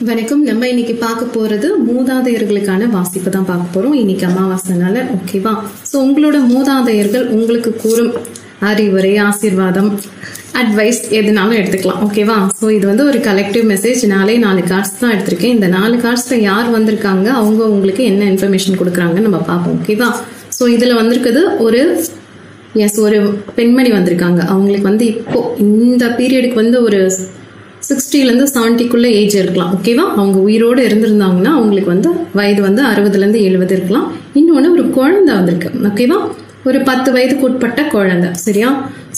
வணக்கம். நம்ம இன்னைக்கு பார்க்க போறது மூதாதையர்களுக்கான வாசிப்பு தான் பார்க்க போறோம். இன்னைக்கு அமாவாசைனால ஓகேவா. ஸோ உங்களோட மூதாதையர்கள் உங்களுக்கு கூறும் அறிவுரை, ஆசீர்வாதம், அட்வைஸ் எதுனாலும் எடுத்துக்கலாம். ஓகேவா. ஸோ இது வந்து ஒரு கலெக்டிவ் மெசேஜ். 4 கார்ட்ஸ் தான் எடுத்திருக்கேன். இந்த 4 கார்ட்ஸ்ல யார் வந்திருக்காங்க, அவங்க உங்களுக்கு என்ன இன்ஃபர்மேஷன் கொடுக்குறாங்கன்னு நம்ம பார்ப்போம். ஓகேவா. ஸோ இதுல வந்திருக்குது ஒரு பெண்மணி வந்திருக்காங்க. அவங்களுக்கு வந்து இப்போ இந்த பீரியடுக்கு வந்து ஒரு 60லேருந்து 70க்குள்ள ஏஜ் இருக்கலாம். ஓகேவா. அவங்க உயிரோடு இருந்திருந்தாங்கன்னா அவங்களுக்கு வந்து வயது வந்து 60லேருந்து 70 இருக்கலாம். இன்னொன்று ஒரு குழந்தை வந்திருக்கு. ஓகேவா. ஒரு 10 வயதுக்கு உட்பட்ட குழந்தை. சரியா.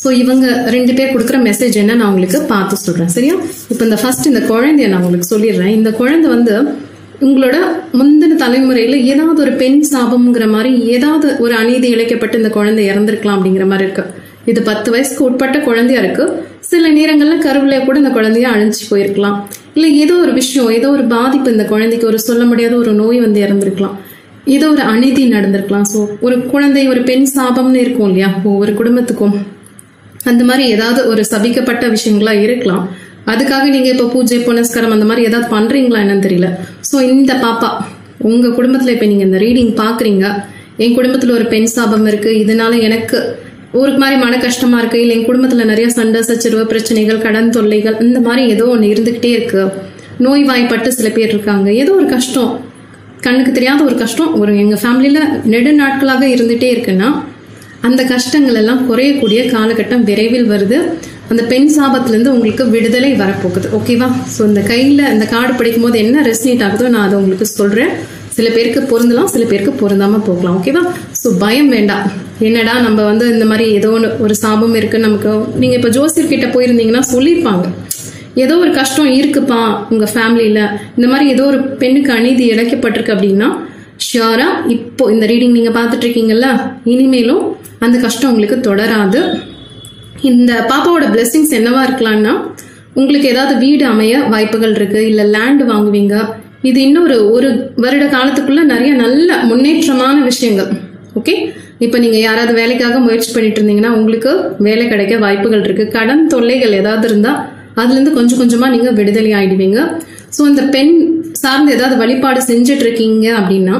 ஸோ இவங்க 2 பேர் கொடுக்குற மெசேஜ் என்ன நான் உங்களுக்கு பார்த்து சொல்றேன். சரியா. இப்போ இந்த ஃபர்ஸ்ட் இந்த குழந்தைய நான் உங்களுக்கு சொல்லிடுறேன். இந்த குழந்தை வந்து உங்களோட முந்தின தலைமுறையில ஏதாவது ஒரு பெண் சாபம்ங்கிற மாதிரி ஏதாவது ஒரு அநீதி இழைக்கப்பட்டு இந்த குழந்தை இறந்திருக்கலாம் அப்படிங்கிற மாதிரி இருக்கு. இது 10 வயசுக்கு உட்பட்ட குழந்தையா இருக்கு. சில நேரங்கள்ல கருவில கூட இந்த குழந்தைய அழிஞ்சு போயிருக்கலாம். இல்ல ஏதோ ஒரு விஷயம், ஏதோ ஒரு பாதிப்பு, இந்த குழந்தைக்கு ஒரு சொல்ல முடியாத ஒரு நோய் வந்து இறந்திருக்கலாம். ஏதோ ஒரு அநீதி நடந்திருக்கலாம். ஸோ ஒரு குழந்தை ஒரு பெண் சாபம்னு இருக்கும் இல்லையா, ஒவ்வொரு குடும்பத்துக்கும் அந்த மாதிரி ஏதாவது ஒரு சபிக்கப்பட்ட விஷயங்களா இருக்கலாம். அதுக்காக நீங்க இப்ப பூஜை புனஸ்காரம் அந்த மாதிரி ஏதாவது பண்றீங்களா என்னன்னு தெரியல. ஸோ இந்த பாப்பா உங்க குடும்பத்துல இப்ப நீங்க இந்த ரீடிங் பாக்குறீங்க. என் குடும்பத்துல ஒரு பெண் சாபம் இருக்கு, இதனால எனக்கு ஒரு மாதிரி மன கஷ்டமா இருக்கு, இல்லை என் குடும்பத்துல நிறைய சண்டை சச்சரவு பிரச்சனைகள், கடன் தொல்லைகள், இந்த மாதிரி ஏதோ ஒன்று இருந்துகிட்டே இருக்கு. நோய் வாய்ப்பட்டு சில பேர் இருக்காங்க. ஏதோ ஒரு கஷ்டம், கண்ணுக்கு தெரியாத ஒரு கஷ்டம் ஒரு எங்க ஃபேமிலியில நெடு நாட்களாக இருந்துட்டே இருக்குன்னா அந்த கஷ்டங்கள் எல்லாம் குறையக்கூடிய காலகட்டம் விரைவில் வருது. அந்த பெண் சாபத்திலேருந்து உங்களுக்கு விடுதலை வரப்போகுது. ஓகேவா. ஸோ இந்த கையில் இந்த கார்டு படிக்கும் போது என்ன ரெசனேட் ஆகுதோ நான் அதை உங்களுக்கு சொல்கிறேன். சில பேருக்கு பொருந்தலாம், சில பேருக்கு பொருந்தாமல் போகலாம். ஓகேவா. ஸோ பயம் வேண்டாம். என்னடா நம்ம வந்து இந்த மாதிரி ஏதோ ஒரு சாபம் இருக்குது நமக்கு. நீங்கள் இப்போ ஜோசியர்கிட்ட போயிருந்தீங்கன்னா சொல்லியிருப்பாங்க, ஏதோ ஒரு கஷ்டம் இருக்குப்பா உங்கள் ஃபேமிலியில், இந்த மாதிரி ஏதோ ஒரு பெண்ணுக்கு அநீதி இழைக்கப்பட்டிருக்கு அப்படின்னா ஷியோரா இப்போ இந்த ரீடிங் நீங்கள் பார்த்துட்டு இருக்கீங்கல்ல, இனிமேலும் அந்த கஷ்டம் உங்களுக்கு தொடராது. இந்த பாப்பாவோட பிளெஸிங்ஸ் என்னவா இருக்கலாம்னா, உங்களுக்கு ஏதாவது வீடு அமைய வாய்ப்புகள் இருக்கு, இல்ல லேண்ட் வாங்குவீங்க. இது இன்னும் ஒரு வருட காலத்துக்குள்ள நிறைய நல்ல முன்னேற்றமான விஷயங்கள். ஓகே. இப்ப நீங்க யாராவது வேலைக்காக முயற்சி பண்ணிட்டு இருந்தீங்கன்னா உங்களுக்கு வேலை கிடைக்க வாய்ப்புகள் இருக்கு. கடன் தொல்லைகள் ஏதாவது இருந்தா அதுல இருந்து கொஞ்சம் கொஞ்சமா நீங்க விடுதலை ஆயிடுவீங்க. ஸோ இந்த பெண் சார்ந்து ஏதாவது வழிபாடு செஞ்சுட்டு இருக்கீங்க அப்படின்னா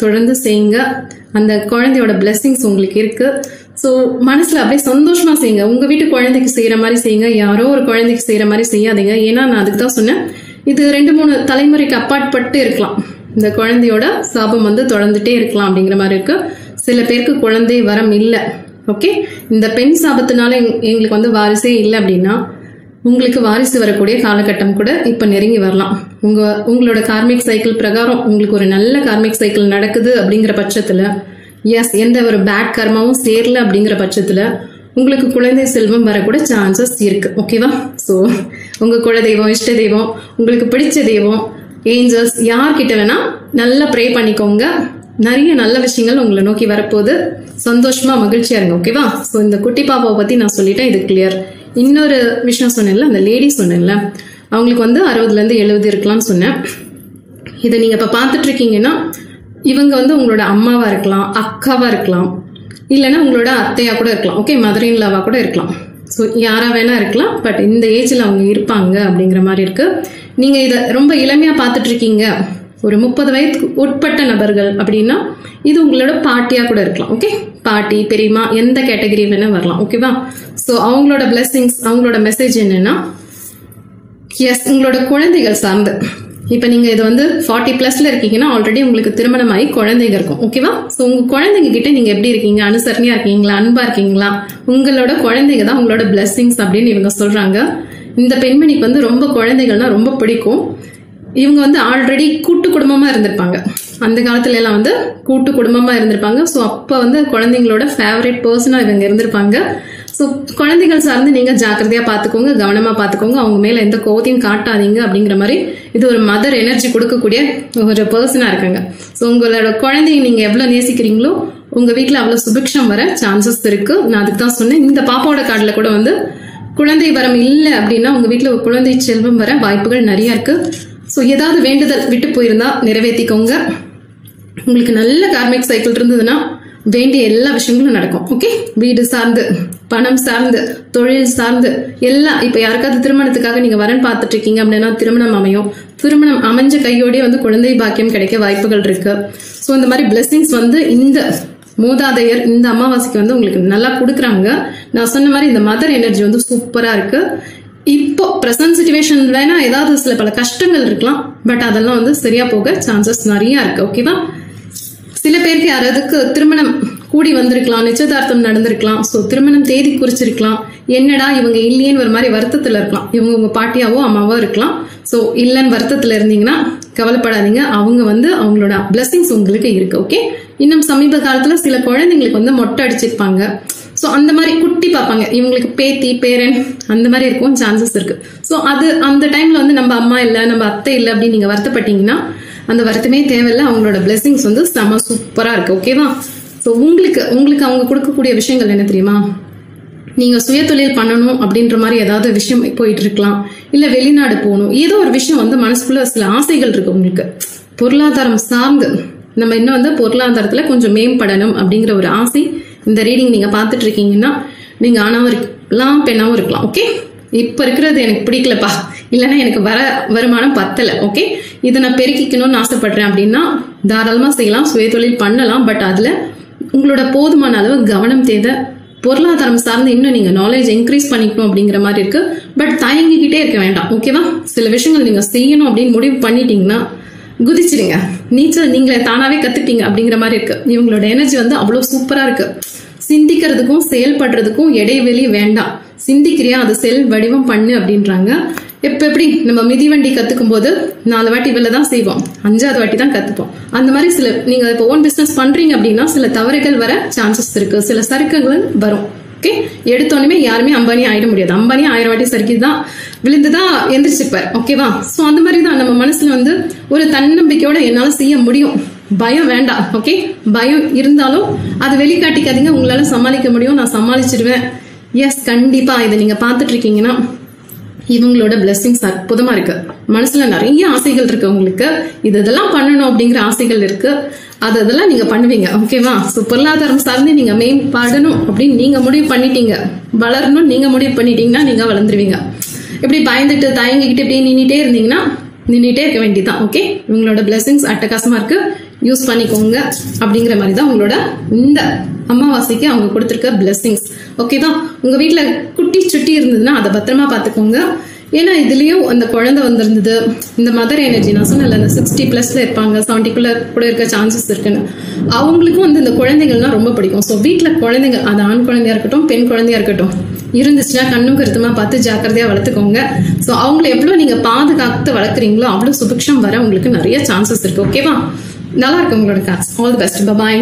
தொடர்ந்து செய்யுங்க. அந்த குழந்தையோட பிளெஸிங்ஸ் உங்களுக்கு இருக்கு. ஸோ மனசுல அப்படியே சந்தோஷமா செய்யுங்க. உங்க வீட்டு குழந்தைக்கு செய்யற மாதிரி செய்யுங்க, யாரோ ஒரு குழந்தைக்கு செய்யற மாதிரி செய்யாதீங்க. ஏன்னா நான் அதுக்கு தான் சொன்னேன், இது 2-3 தலைமுறைக்கு அப்பாற்பட்டு இருக்கலாம். இந்த குழந்தையோட சாபம் வந்து தொடர்ந்துட்டே இருக்கலாம் அப்படிங்கிற மாதிரி இருக்கு. சில பேருக்கு குழந்தை வரம் இல்லை. ஓகே. இந்த பெண் சாபத்தினால எங்களுக்கு வந்து வாரிசே இல்லை அப்படின்னா உங்களுக்கு வாரிசு வரக்கூடிய காலகட்டம் கூட இப்ப நெருங்கி வரலாம். உங்களோட கார்மிக் சைக்கிள் பிரகாரம் உங்களுக்கு ஒரு நல்ல கார்மிக் சைக்கிள் நடக்குது அப்படிங்கிற பட்சத்துல, எஸ் எந்த ஒரு பேட் கர்மாவும் சேரல அப்படிங்கிற பட்சத்துல உங்களுக்கு குழந்தை செல்வம் வரக்கூட சான்சஸ் இருக்கு. ஓகேவா. ஸோ உங்க குல தெய்வம், இஷ்ட தெய்வம், உங்களுக்கு பிடிச்ச தெய்வம், ஏஞ்சல்ஸ் யார்கிட்ட வேணா நல்லா ப்ரே பண்ணிக்கோங்க. நிறைய நல்ல விஷயங்கள் உங்களை நோக்கி வரப்போகுது. சந்தோஷமா மகிழ்ச்சியா இருங்க. ஓகேவா. ஸோ இந்த குட்டி பாப்பாவை பத்தி நான் சொல்லிட்டேன், இது கிளியர். இன்னொரு விஷயம் சொன்னேன்ல, அந்த லேடி சொன்னேன்ல, அவங்களுக்கு வந்து 60லேருந்து 70 இருக்கலாம்னு சொன்னேன். இதை நீங்க இப்ப பார்த்துட்டு இருக்கீங்கன்னா இவங்க வந்து உங்களோட அம்மாவா இருக்கலாம், அக்காவா இருக்கலாம், இல்லைன்னா உங்களோட அத்தையா கூட இருக்கலாம். ஓகே. மதர் இன் லாவா கூட இருக்கலாம். ஸோ யாரா வேணா இருக்கலாம். பட் இந்த ஏஜ்ல அவங்க இருப்பாங்க அப்படிங்கிற மாதிரி இருக்கு. நீங்க இதை ரொம்ப இளமையா பார்த்துட்டு இருக்கீங்க, ஒரு 30 வயதுக்கு உட்பட்ட நபர்கள் அப்படின்னா இது உங்களோட பாட்டியா கூட இருக்கலாம். ஓகே. பாட்டி, பெரியம்மா, எந்த கேட்டகரி வேணா வரலாம். ஓகேவா. ஸோ அவங்களோட பிளெஸிங்ஸ், அவங்களோட மெசேஜ் என்னன்னா, எஸ் உங்களோட குழந்தைகள் சார்ந்து இப்ப நீங்க இது வந்து 40+ இருக்கீங்கன்னா ஆல்ரெடி உங்களுக்கு திருமணம் ஆகி குழந்தைங்க இருக்கும். ஓகேவா. ஸோ உங்க குழந்தைங்க கிட்ட நீங்க எப்படி இருக்கீங்க, அனுசரணையா இருக்கீங்களா, அன்பா இருக்கீங்களா, உங்களோட குழந்தைங்க தான் உங்களோட பிளெஸிங்ஸ் அப்படின்னு இவங்க சொல்றாங்க. இந்த பெண்மணிக்கு வந்து ரொம்ப குழந்தைகள்னா ரொம்ப பிடிக்கும். இவங்க வந்து ஆல்ரெடி கூட்டு குடும்பமா இருந்திருப்பாங்க. அந்த காலத்துல எல்லாம் வந்து கூட்டு குடும்பமா இருந்திருப்பாங்க. ஸோ அப்ப வந்து குழந்தைங்களோட ஃபேவரட் பர்சனா இவங்க இருந்திருப்பாங்க. ஸோ குழந்தைகள் சார்ந்து நீங்க ஜாக்கிரதையா பாத்துக்கோங்க, கவனமா பாத்துக்கோங்க, அவங்க மேல எந்த கோவத்தையும் காட்டாதீங்க அப்படிங்கிற மாதிரி இது ஒரு மதர் எனர்ஜி கொடுக்கக்கூடிய ஒரு பர்சனா இருக்காங்க. ஸோ உங்களோட குழந்தைய நீங்க எவ்வளவு நேசிக்கிறீங்களோ உங்க வீட்டுல அவ்வளவு சுபிக்ஷம் வர சான்சஸ் இருக்கு. நான் அதுக்கு தான் சொன்னேன். இந்த பாப்பாவோட கார்டுல கூட வந்து குழந்தை வரம் இல்லை அப்படின்னா உங்க வீட்டுல ஒரு குழந்தை செல்வம் வர வாய்ப்புகள் நிறைய இருக்கு. ஸோ ஏதாவது வேண்டுதல் விட்டு போயிருந்தா நிறைவேற்றிக்கோங்க. உங்களுக்கு நல்ல கார்மிக் சைக்கிள் இருந்ததுன்னா வேண்டிய எல்லா விஷயங்களும் நடக்கும். ஓகே, வீடு சார்ந்து, பணம் சார்ந்து, தொழில் சார்ந்து எல்லாம். இப்ப யாருக்காவது திருமணத்துக்காக நீங்க வரன் பார்த்துட்டு இருக்கீங்க அப்படின்னா திருமணம் அமையும். திருமணம் அமைஞ்ச கையோடய வந்து குழந்தை பாக்கியம் கிடைக்க வாய்ப்புகள் இருக்கு. ஸோ இந்த மாதிரி பிளெஸிங்ஸ் வந்து இந்த மூதாதையர் இந்த அமாவாசைக்கு வந்து உங்களுக்கு நல்லா கொடுக்குறாங்க. நான் சொன்ன மாதிரி இந்த மதர் எனர்ஜி வந்து சூப்பரா இருக்கு. இப்போ பிரசன்ட் சிச்சுவேஷன்ல ஏதாவது சில பல கஷ்டங்கள் இருக்கலாம், பட் அதெல்லாம் வந்து சரியா போக சான்சஸ் நிறைய இருக்கு. ஓகேவா, சில பேருக்கு யாராவதுக்கு திருமணம் கூடி வந்திருக்கலாம், நிச்சயதார்த்தம் நடந்திருக்கலாம், ஸோ திருமணம் தேதி குறிச்சிருக்கலாம். என்னடா இவங்க இல்லையேன்னு ஒரு மாதிரி வருத்தத்துல இருக்கலாம். இவங்க உங்க பாட்டியாவோ அம்மாவோ இருக்கலாம். ஸோ இல்லைன்னு வருத்தத்துல இருந்தீங்கன்னா கவலைப்படாதீங்க, அவங்க வந்து அவங்களோட பிளெஸிங்ஸ் உங்களுக்கு இருக்கு. ஓகே, இன்னும் சமீப காலத்துல சில குழந்தைங்களுக்கு வந்து மொட்டை அடிச்சிருப்பாங்க. ஸோ அந்த மாதிரி குட்டி பார்ப்பாங்க, இவங்களுக்கு பேத்தி பேரன் அந்த மாதிரி இருக்கும் சான்சஸ் இருக்கு. ஸோ அது அந்த டைம்ல வந்து நம்ம அம்மா இல்லை நம்ம அத்தை இல்லை அப்படின்னு நீங்க வருத்தப்பட்டீங்கன்னா அந்த வருத்தமே தேவையில்லை. அவங்களோட பிளெஸிங்ஸ் வந்து செம சூப்பரா இருக்கு. ஓகேவா, ஸோ உங்களுக்கு அவங்க கொடுக்கக்கூடிய விஷயங்கள் என்ன தெரியுமா? நீங்க சுய தொழில் பண்ணணும் அப்படின்ற மாதிரி ஏதாவது விஷயம் போயிட்டு இருக்கலாம், இல்ல வெளிநாடு போகணும், ஏதோ ஒரு விஷயம் வந்து மனசுக்குள்ள சில ஆசைகள் இருக்கு உங்களுக்கு. பொருளாதாரம் சார்ந்து நம்ம இன்னும் வந்து பொருளாதாரத்துல கொஞ்சம் மேம்படணும் அப்படிங்கிற ஒரு ஆசை. இந்த ரீடிங் நீங்க பார்த்துட்டு இருக்கீங்கன்னா நீங்க ஆணாவும் இருக்கலாம் பெண்ணாவும் இருக்கலாம். ஓகே, இப்ப இருக்கிறது எனக்கு பிடிக்கலப்பா, இல்லைன்னா எனக்கு வருமானம் பத்தல, ஓகே இதை நான் பெருக்கிக்கணும்னு ஆசைப்படுறேன் அப்படின்னா தாராளமா செய்யலாம், சுய தொழில் பண்ணலாம். பட் அதுல உங்களோட போதுமான அளவு கவனம் தேவை. பொருளாதாரம் சார்ந்து இன்னும் நீங்க நாலேஜ் இன்க்ரீஸ் பண்ணிக்கணும் அப்படிங்கிற மாதிரி இருக்கு. பட் தயங்கிக்கிட்டே இருக்க வேண்டாம். ஓகேவா, சில விஷயங்கள் நீங்க செய்யணும் அப்படின்னு முடிவு பண்ணிட்டீங்கன்னா குதிச்சிடுங்க. நீச்சல் நீங்களே தானாவே கத்துப்பீங்க அப்படிங்கிற மாதிரி இருக்கு. இவங்களோட எனர்ஜி வந்து அவ்வளவு சூப்பரா இருக்கு. சிந்திக்கிறதுக்கும் செயல்படுறதுக்கும் இடைவெளி வேண்டாம். சிந்திக்கிறியா அது செயல் வடிவம் பண்ணு அப்படின்றாங்க. இப்ப எப்படி நம்ம மிதிவண்டி கத்துக்கும் போது 4 வாட்டி வெளிலதான் செய்வோம், 5வது வாட்டி தான் கத்துப்போம். அந்த மாதிரி சில நீங்க இப்போ ஓன் பிசினஸ் பண்றீங்க அப்படின்னா சில தவறுகள் வர சான்சஸ் இருக்கு, சில சறுக்குகள் வரும். ஓகே, எடுத்தோடனே யாருமே அம்பானி ஆயிட முடியாது. அம்பானி 1000 வாட்டி சறுக்கிதான் விழுந்துதான் எந்திரிச்சுப்பார். ஓகேவா, சோ அந்த மாதிரிதான் நம்ம மனசுல வந்து ஒரு தன்னம்பிக்கையோட என்னால செய்ய முடியும், பயம் வேண்டாம். ஓகே, பயம் இருந்தாலும் அது வெளிக்காட்டிக்காதீங்க. உங்களால சமாளிக்க முடியும், நான் சமாளிச்சிடுவேன். எஸ், கண்டிப்பா இதை நீங்க பாத்துட்டு இருக்கீங்கன்னா இவங்களோட பிளெஸிங்ஸ் அற்புதமா இருக்கு. மனசுல நிறைய ஆசைகள் இருக்கு உங்களுக்கு, இதெல்லாம் பண்ணணும் அப்படிங்கிற ஆசைகள் இருக்கு. அதெல்லாம் நீங்க பண்ணுவீங்க. ஓகேவா, சோ பொருளாதாரம் சார்ந்து நீங்க மேம்படணும் அப்படின்னு நீங்க முடிவு பண்ணிட்டீங்க, வளரணும் நீங்க முடிவு பண்ணிட்டீங்கன்னா நீங்க வளர்ந்துருவீங்க. எப்படி பயந்துட்டு தயங்கிக்கிட்டு இப்படி நின்றுட்டே இருந்தீங்கன்னா நின்றுட்டே இருக்க வேண்டியதான். ஓகே, இவங்களோட பிளெஸிங்ஸ் அட்டகாசமா இருக்கு, யூஸ் பண்ணிக்கோங்க அப்படிங்கிற மாதிரி தான் உங்களோட இந்த அமாவாசைக்கு அவங்க கொடுத்துருக்க பிளெஸிங்ஸ். ஓகேதான், உங்க வீட்டுல குட்டி சுட்டி இருந்ததுன்னா அதை பத்திரமா பாத்துக்கோங்க. ஏன்னா இதுலயும் அந்த குழந்தை வந்திருந்தது, இந்த மதர் எனர்ஜி நான் சொன்னல அந்த 60+ இருப்பாங்க, 70 கூட இருக்க சான்சஸ் இருக்குன்னு. அவங்களுக்கும் வந்து இந்த குழந்தைகள்னா ரொம்ப பிடிக்கும். ஸோ வீட்டுல குழந்தைங்க, அது ஆண் குழந்தையா இருக்கட்டும் பெண் குழந்தையா இருக்கட்டும், இருந்துச்சுன்னா கண்ணும் கருத்துமா பார்த்து ஜாக்கிரதையா வளர்த்துக்கோங்க. ஸோ அவங்களை எவ்வளவு நீங்க பாதுகாத்து வளர்க்குறீங்களோ அவ்வளவு சுபிக்ஷம் வர உங்களுக்கு நிறைய சான்சஸ் இருக்கு. ஓகேவா, நல்லா இருக்கு உங்களோட cards. All the best, by.